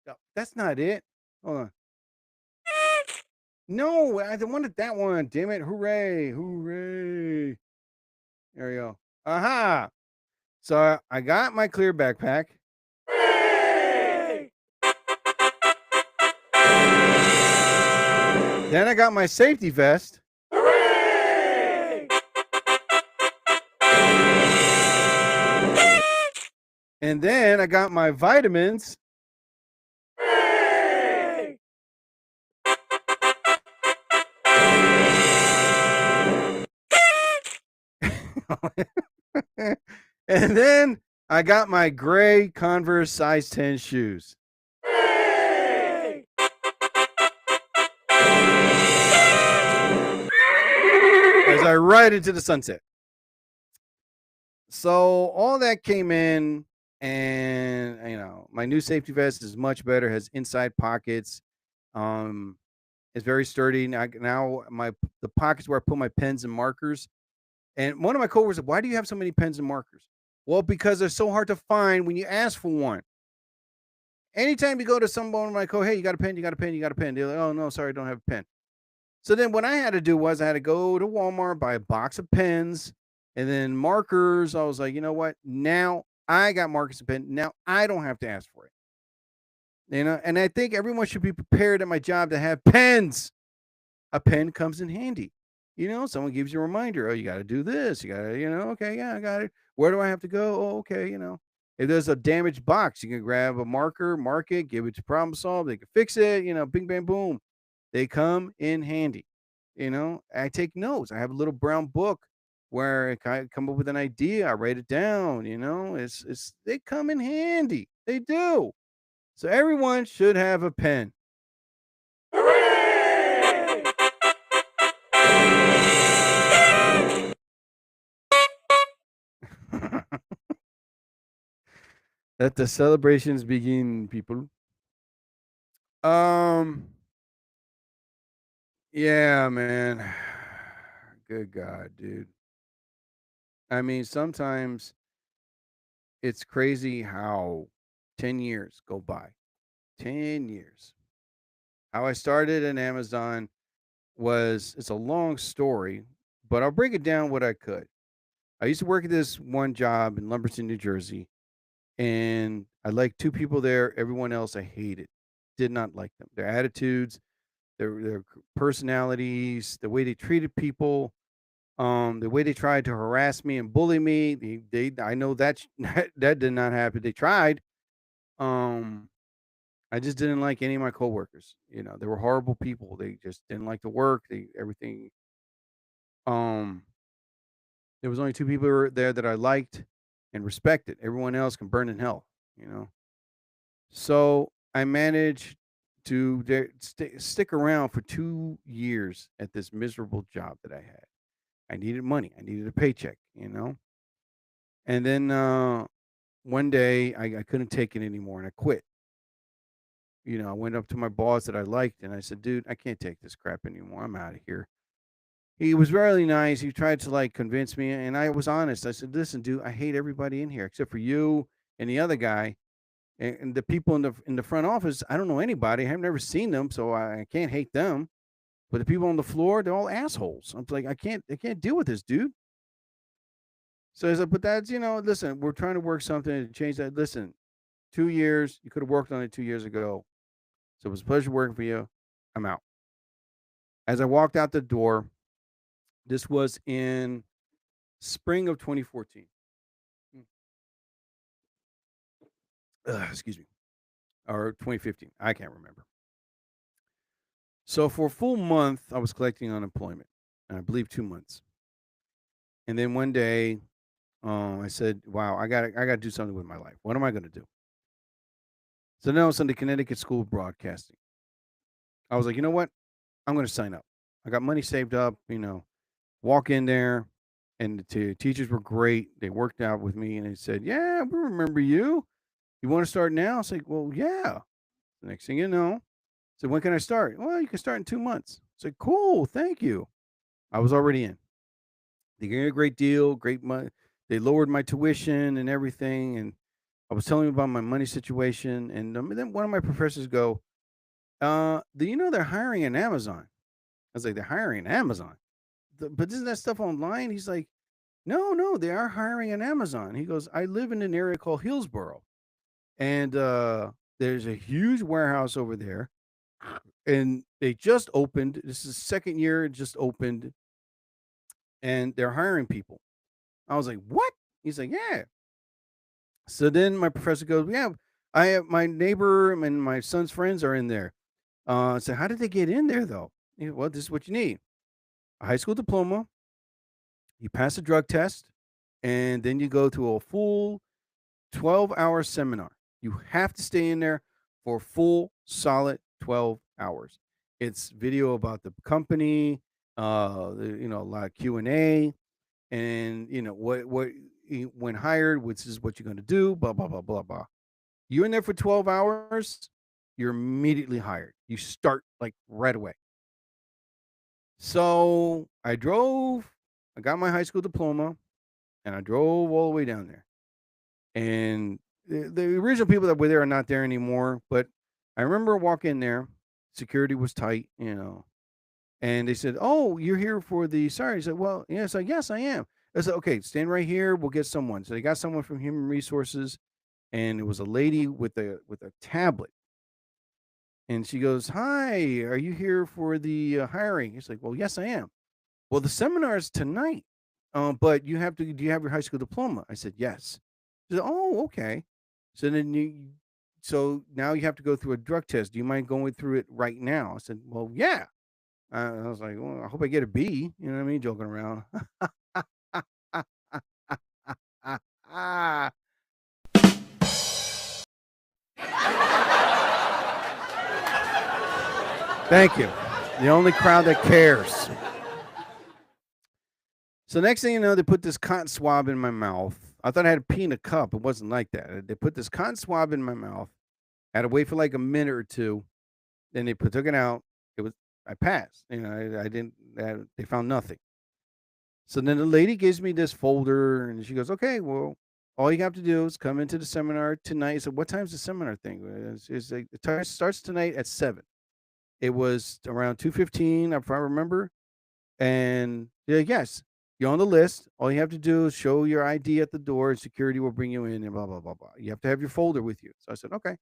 No, that's not it. Hold on. No, I wanted that one. Damn it. Hooray. Hooray. There we go. Aha. So I got my clear backpack. Then I got my safety vest. And then I got my vitamins. And then I got my gray Converse size 10 shoes. As I ride into the sunset. So all that came in, and my new safety vest is much better, has inside pockets. It's very sturdy. Now the pockets where I put my pens and markers. And one of my coworkers said, "Why do you have so many pens and markers?" Well, because they're so hard to find when you ask for one. Anytime you go to someone like, "Oh, hey, you got a pen? You got a pen? You got a pen?" They're like, "Oh no, sorry, I don't have a pen." So then what I had to do was I had to go to Walmart, buy a box of pens and then markers. I was like, you know what? Now I got markers and pen. Now I don't have to ask for it. And I think everyone should be prepared at my job to have pens. A pen comes in handy. Someone gives you a reminder. Oh, you got to do this. You got to, okay, yeah, I got it. Where do I have to go? Oh, okay, If there's a damaged box, you can grab a marker, mark it, give it to Problem Solve. They can fix it, bing, bang, boom. They come in handy. I take notes. I have a little brown book where I come up with an idea. I write it down. They come in handy. They do. So everyone should have a pen. Let the celebrations begin, people. Yeah, man. Good God, dude. I mean, sometimes it's crazy how 10 years go by. 10 years. How I started in Amazon it's a long story, but I'll break it down what I could. I used to work at this one job in Lumberton, New Jersey, and I liked two people there. Everyone else I hated. Did not like them. Their attitudes, their personalities, the way they treated people, the way they tried to harass me and bully me. I know that that did not happen. They tried. Um, I just didn't like any of my coworkers. They were horrible people. They just didn't like to work. Everything. Um, there was only two people there that I liked and respected. Everyone else can burn in hell. So I managed to stick around for 2 years at this miserable job that I had. I needed money. I needed a paycheck. And then one day I couldn't take it anymore and I quit. I went up to my boss that I liked and I said, "Dude, I can't take this crap anymore. I'm out of here." He was really nice. He tried to convince me, and I was honest. I said, "Listen, dude, I hate everybody in here except for you and the other guy, and the people in the front office. I don't know anybody. I've never seen them, so I can't hate them. But the people on the floor, they're all assholes. I'm like, I can't deal with this, dude." So I said, "But that's listen, we're trying to work something to change that. Listen, 2 years. You could have worked on it 2 years ago. So it was a pleasure working for you. I'm out." As I walked out the door, this was in spring of 2014. Excuse me. Or 2015. I can't remember. So for a full month, I was collecting unemployment. I believe 2 months. And then one day, I said, "Wow, I gotta do something with my life. What am I gonna do?" So then I was on the Connecticut School of Broadcasting. I was like, you know what? I'm gonna sign up. I got money saved up. Walk in there, and the teachers were great. They worked out with me, and they said, "Yeah, we remember you. You want to start now?" I was like, "Well, yeah." The next thing you know, so when can I start? Well, you can start in 2 months. I said, "Cool, thank you." I was already in. They gave me a great deal, great money. They lowered my tuition and everything, and I was telling them about my money situation, and then one of my professors go, "Do you know they're hiring in Amazon?" I was like, "They're hiring in Amazon, but isn't that stuff online?" He's like, "No, no, they are hiring in Amazon." He goes, "I live in an area called Hillsboro, and there's a huge warehouse over there, and they just opened. This is the second year it just opened, and they're hiring people." I was like, "What?" He's like, "Yeah." So then my professor goes, "Yeah, I have my neighbor and my son's friends are in there." I said, "How did they get in there though?" He goes, "Well, this is what you need: a high school diploma. You pass a drug test, and then you go to a full 12-hour seminar. You have to stay in there for a full solid 12 hours. It's video about the company, a lot of Q&A, and when hired, which is what you're going to do, blah blah blah blah blah. You're in there for 12 hours, you're immediately hired. You start like right away. So I got my high school diploma, and I drove all the way down there. And the original people that were there are not there anymore. But I remember walking in there, security was tight, and they said, "Oh, you're here for the sorry." I said, "Well, yeah." It's like, "Yes, I am." I said, "Okay, stand right here. We'll get someone." So they got someone from Human Resources, and it was a lady with a tablet, and she goes, "Hi, are you here for the hiring?" He's like, "Well, yes, I am." "Well, the seminar is tonight, but you have to. Do you have your high school diploma?" I said, "Yes." She said, "Oh, okay." So then so now you have to go through a drug test. Do you mind going through it right now? I said, "Well, yeah." I was like, "Well, I hope I get a B." You know what I mean? Joking around. Thank you. The only crowd that cares. So next thing you know, they put this cotton swab in my mouth. I thought I had a pee in a cup. It wasn't like that. They put this cotton swab in my mouth. I had to wait for like a minute or two. Then they took it out. I passed. I didn't. They found nothing. So then the lady gives me this folder, and she goes, "Okay, well, all you have to do is come into the seminar tonight." I said, "What time's the seminar thing?" It's like, "It starts tonight at 7." It was around 2:15, if I remember. And they're like, "Yes, you're on the list. All you have to do is show your ID at the door, and security will bring you in, and blah blah blah blah. You have to have your folder with you." So I said, "Okay."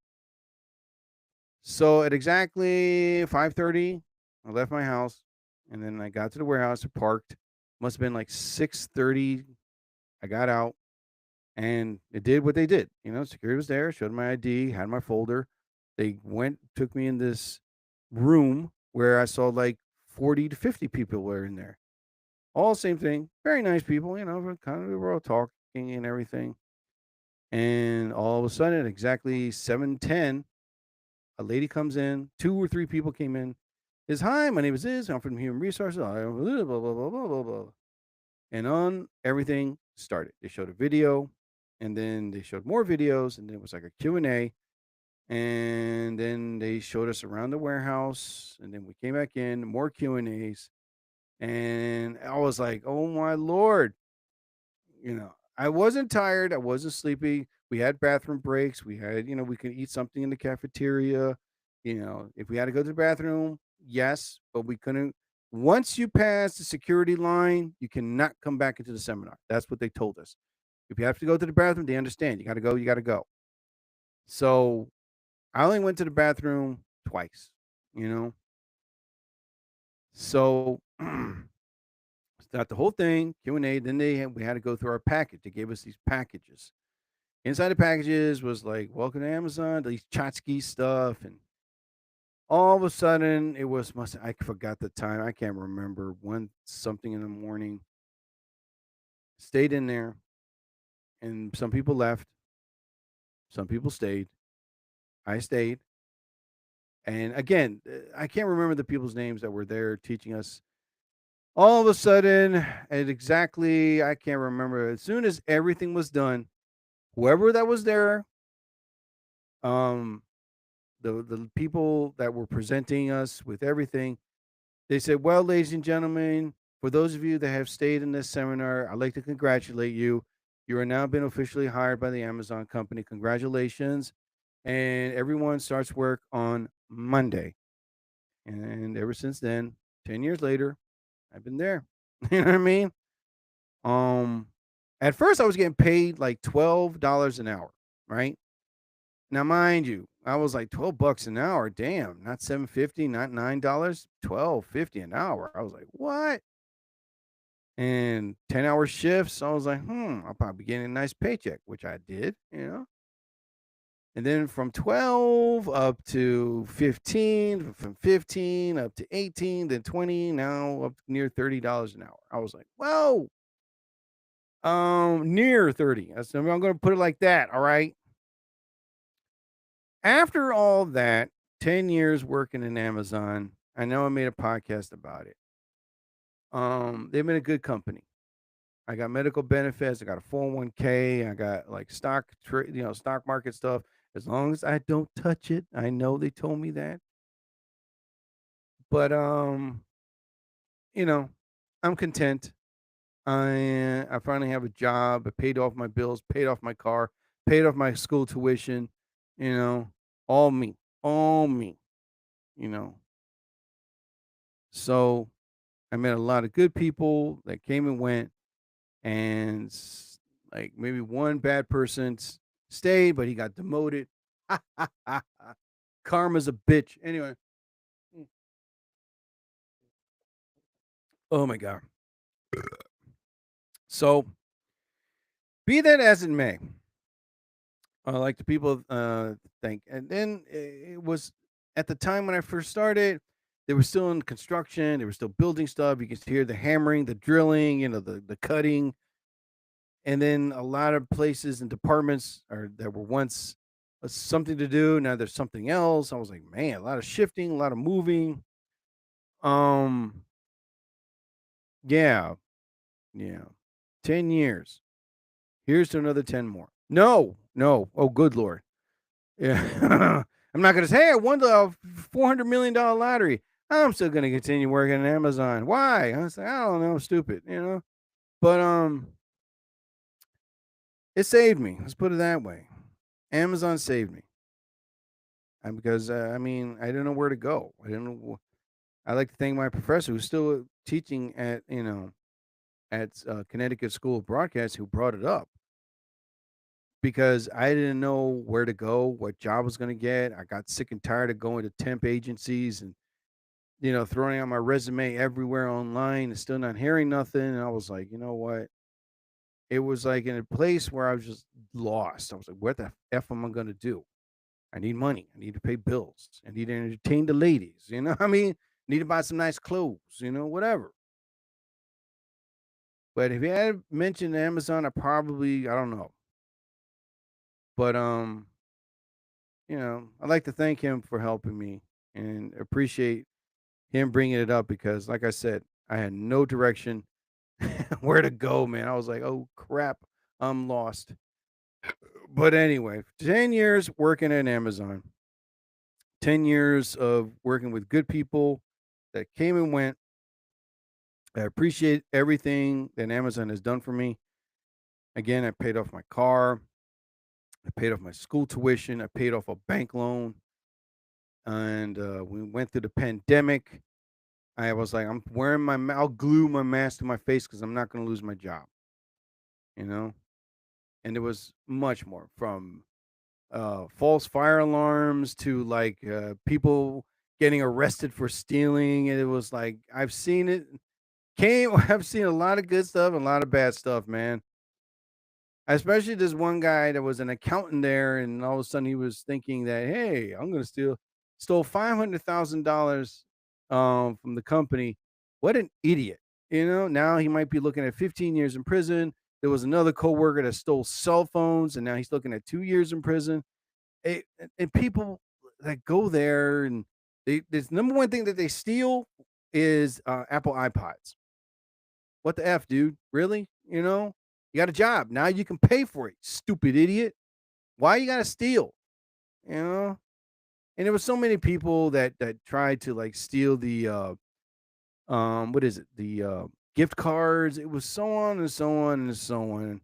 So at exactly 5:30, I left my house, and then I got to the warehouse. I parked. Must have been like 6:30. I got out, and it did what they did. Security was there, showed my ID, had my folder. They took me in this room where I saw like 40 to 50 people were in there. All same thing. Very nice people, we were all talking and everything. And all of a sudden, at exactly 7:10, a lady comes in. 2 or 3 people came in. Is "Hi, my name is this. I'm from Human Resources. I am blah blah blah blah blah blah blah." And on everything started. They showed a video, and then they showed more videos, and then it was like a Q&A. And then they showed us around the warehouse, and then we came back in, more Q&As. And I was like, "Oh my Lord." I wasn't tired. I wasn't sleepy. We had bathroom breaks. We had, we could eat something in the cafeteria. If we had to go to the bathroom, yes, but we couldn't. Once you pass the security line, you cannot come back into the seminar. That's what they told us. If you have to go to the bathroom, they understand. You got to go, you got to go. So I only went to the bathroom twice, you know. So not the whole thing, Q&A. Then we had to go through our package. They gave us these packages. Inside the packages was like, welcome to Amazon, these Chotsky stuff. And all of a sudden, it was, I forgot the time. I can't remember, something in the morning. Stayed in there. And some people left. Some people stayed. I stayed. And again, I can't remember the people's names that were there teaching us. All of a sudden, I can't remember. As soon as everything was done, whoever that was there, um, the people that were presenting us with everything, they said, "Well, ladies and gentlemen, for those of you that have stayed in this seminar, I'd like to congratulate you. You are now been officially hired by the Amazon company. Congratulations. And everyone starts work on Monday." And ever since then, 10 years later, I've been there. You know what I mean? Um, at first I was getting paid like $12 an hour, right? Now, mind you, I was like $12 an hour. Damn, not $7.50, not $9, $12.50 an hour. I was like, what? And 10-hour shifts. I was like, I'll probably be getting a nice paycheck, which I did, you know. And then from 12 up to 15, from 15 up to 18, then 20, now up near $30 an hour. I was like, whoa. Near 30. I said, I'm going to put it like that. All right. After all that, 10 years working in Amazon, I know I made a podcast about it. They've been a good company. I got medical benefits. I got a 401k. I got like stock market stuff. As long as I don't touch it, I know they told me that. But I'm content. I finally have a job. I paid off my bills, paid off my car, paid off my school tuition. All me, all me. You know. So I met a lot of good people that came and went, and like maybe one bad person stayed, but he got demoted. Karma's a bitch. Anyway. Oh my God. So, be that as it may, like the people think, and then it was at the time when I first started, they were still in construction, they were still building stuff. You can hear the hammering, the drilling, the cutting, and then a lot of places and departments that were once something to do, now there's something else. I was like, man, a lot of shifting, a lot of moving. Um, yeah, yeah, 10 years. Here's to another 10 more. No, no. Oh, good Lord. Yeah. I'm not going to say, hey, I won the $400 million lottery. I'm still going to continue working at Amazon. Why? I was like, I don't know. Stupid, But it saved me. Let's put it that way. Amazon saved me. Because, I didn't know where to go. I like to thank my professor who's still teaching at Connecticut School of Broadcast who brought it up. Because I didn't know where to go, what job I was going to get. I got sick and tired of going to temp agencies and, throwing out my resume everywhere online and still not hearing nothing. And I was like, you know what? It was like in a place where I was just lost. I was like, what the F am I going to do? I need money. I need to pay bills. I need to entertain the ladies. Need to buy some nice clothes, whatever. But if you had mentioned Amazon, I don't know. But I'd like to thank him for helping me and appreciate him bringing it up because, like I said, I had no direction where to go, man. I was like, oh crap, I'm lost. But anyway, 10 years working at Amazon, 10 years of working with good people that came and went. I appreciate everything that Amazon has done for me. Again, I paid off my car. I paid off my school tuition. I paid off a bank loan. And we went through the pandemic. I was like, I'm wearing I'll glue my mask to my face because I'm not going to lose my job. And it was much more from false fire alarms to like people getting arrested for stealing. And it was like I've seen it. I've seen a lot of good stuff and a lot of bad stuff, man. Especially this one guy that was an accountant there, and all of a sudden he was thinking that, hey, I'm gonna stole $500,000 from the company. What an idiot. Now he might be looking at 15 years in prison. There was another coworker that stole cell phones, and now he's looking at 2 years in prison. And people that go there and this number one thing that they steal is Apple iPods. What the F, dude? Really? You got a job. Now you can pay for it, stupid idiot. Why you gotta steal? You know? And there was so many people that tried to like steal the what is it? The gift cards. It was so on and so on and so on.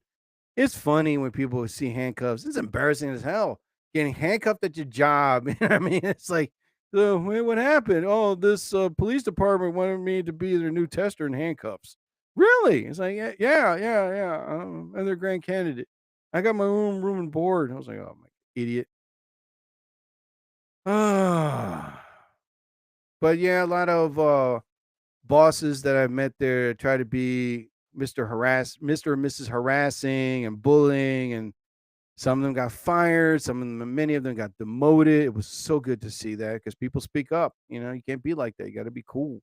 It's funny when people see handcuffs. It's embarrassing as hell. Getting handcuffed at your job. I mean, it's like, what happened? Oh, this police department wanted me to be their new tester in handcuffs. Really? It's like, yeah. I'm their grand candidate. I got my own room and board. I was like, oh, my idiot. But yeah, a lot of bosses that I've met there try to be Mr. and Mrs. Harassing and bullying, and some of them got fired. Many of them got demoted. It was so good to see that because people speak up. You can't be like that. You got to be cool.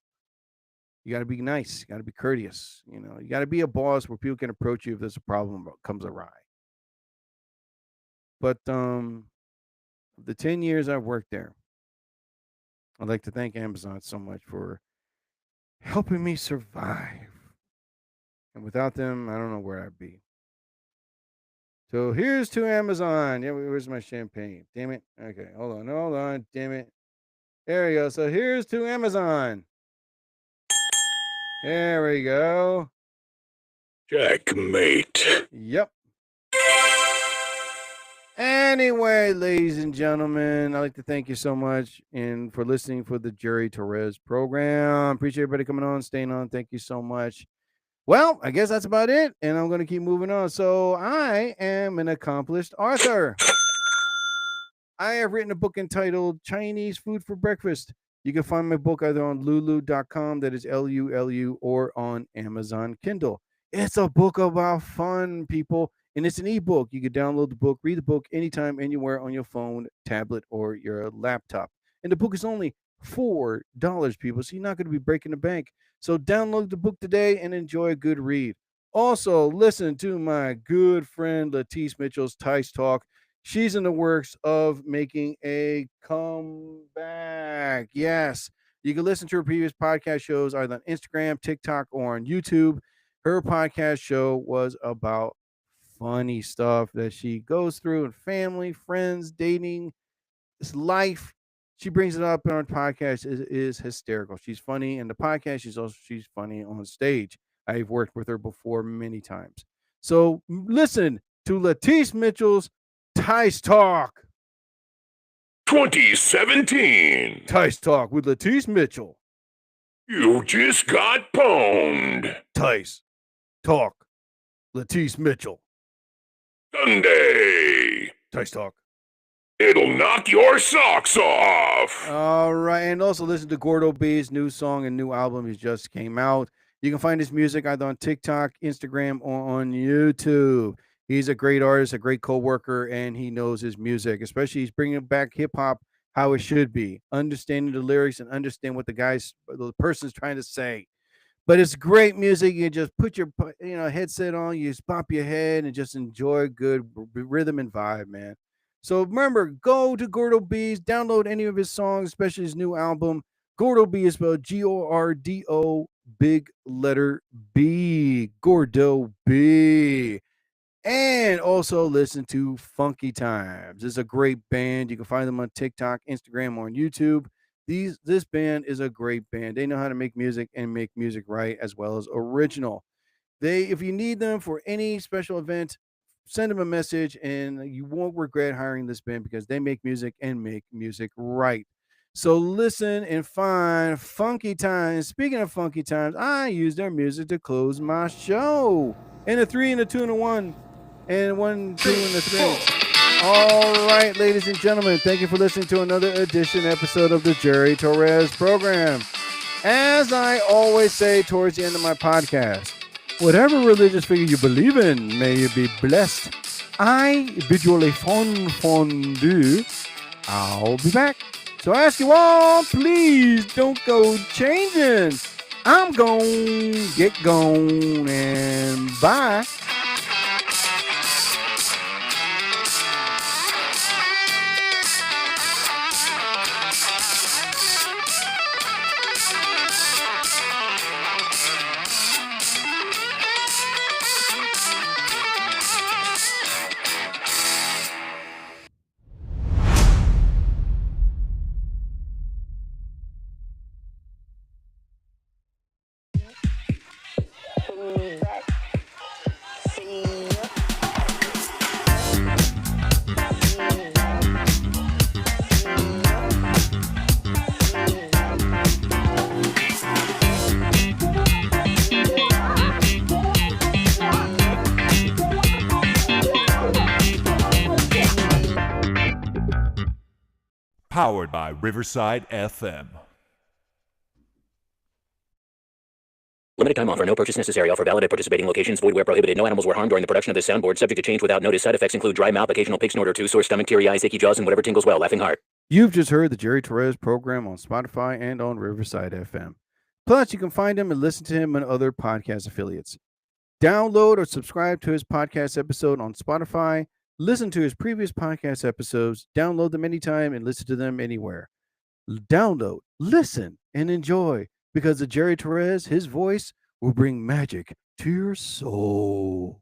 You got to be nice. You got to be courteous. You got to be a boss where people can approach you if there's a problem comes awry. But the 10 years I've worked there, I'd like to thank Amazon so much for helping me survive. And without them, I don't know where I'd be. So here's to Amazon. Yeah, where's my champagne? Damn it. Okay, hold on. Damn it. There we go. So here's to Amazon. There we go. Checkmate. Yep. Anyway, ladies and gentlemen, I'd like to thank you so much and for listening for the Jerry Torres program. Appreciate everybody coming on, staying on. Thank you so much. Well, I guess that's about it, and I'm going to keep moving on. So I am an accomplished author. I have written a book entitled Chinese Food for Breakfast. You can find my book either on lulu.com, that is LULU, or on Amazon Kindle. It's a book about fun, people, and it's an ebook. You can download the book, read the book anytime, anywhere on your phone, tablet, or your laptop. And the book is only $4, people, so you're not going to be breaking the bank. So download the book today and enjoy a good read. Also, listen to my good friend Latisse Mitchell's Tice Talk. She's in the works of making a comeback. Yes, you can listen to her previous podcast shows either on Instagram, TikTok, or on YouTube. Her podcast show was about funny stuff that she goes through in family, friends, dating, this life. She brings it up in our podcast. Is hysterical. She's funny in the podcast. She's funny on stage. I've worked with her before many times. So listen to Latisse Mitchell's Tice Talk. 2017. Tice Talk with Latisse Mitchell. You just got pwned. Tice Talk. Latisse Mitchell. Sunday. Tice Talk. It'll knock your socks off. All right. And also listen to Gordo B's new song and new album. He just came out. You can find his music either on TikTok, Instagram, or on YouTube. He's a great artist, a great co-worker, and he knows his music. Especially he's bringing back hip-hop how it should be. Understanding the lyrics and understand what the person's trying to say. But it's great music. You just put your headset on, you just bop your head and just enjoy good rhythm and vibe, man. So remember, go to Gordo B's, download any of his songs, especially his new album. Gordo B is spelled Gordo, big letter B. Gordo B. And also listen to Funky Times. It's a great band. You can find them on TikTok, Instagram, or on YouTube. This band is a great band. They know how to make music and make music right as well as original. If you need them for any special event, send them a message and you won't regret hiring this band because they make music and make music right. So listen and find Funky Times. Speaking of Funky Times, I use their music to close my show. And a 3 and a 2 and a 1 and 1, 2 and a 3. All right, ladies and gentlemen, thank you for listening to another episode of the Jerry Torres program. As I always say towards the end of my podcast, whatever religious figure you believe in, may you be blessed. I bid you all a fondue. I'll be back. So I ask you all, please don't go changing. I'm gone, get gone, and bye. Powered by Riverside FM. Limited time offer. No purchase necessary. Offer valid at participating locations. Void where prohibited. No animals were harmed during the production of this soundboard. Subject to change without notice. Side effects include dry mouth, occasional pig snort or two, sore stomach, teary eyes, achy jaws, and whatever tingles well. Laughing heart. You've just heard the Jerry Torres program on Spotify and on Riverside FM. Plus, you can find him and listen to him on other podcast affiliates. Download or subscribe to his podcast episode on Spotify. Listen to his previous podcast episodes. Download them anytime and listen to them anywhere. Download, listen, and enjoy, because the Jerry Torres, his voice, will bring magic to your soul.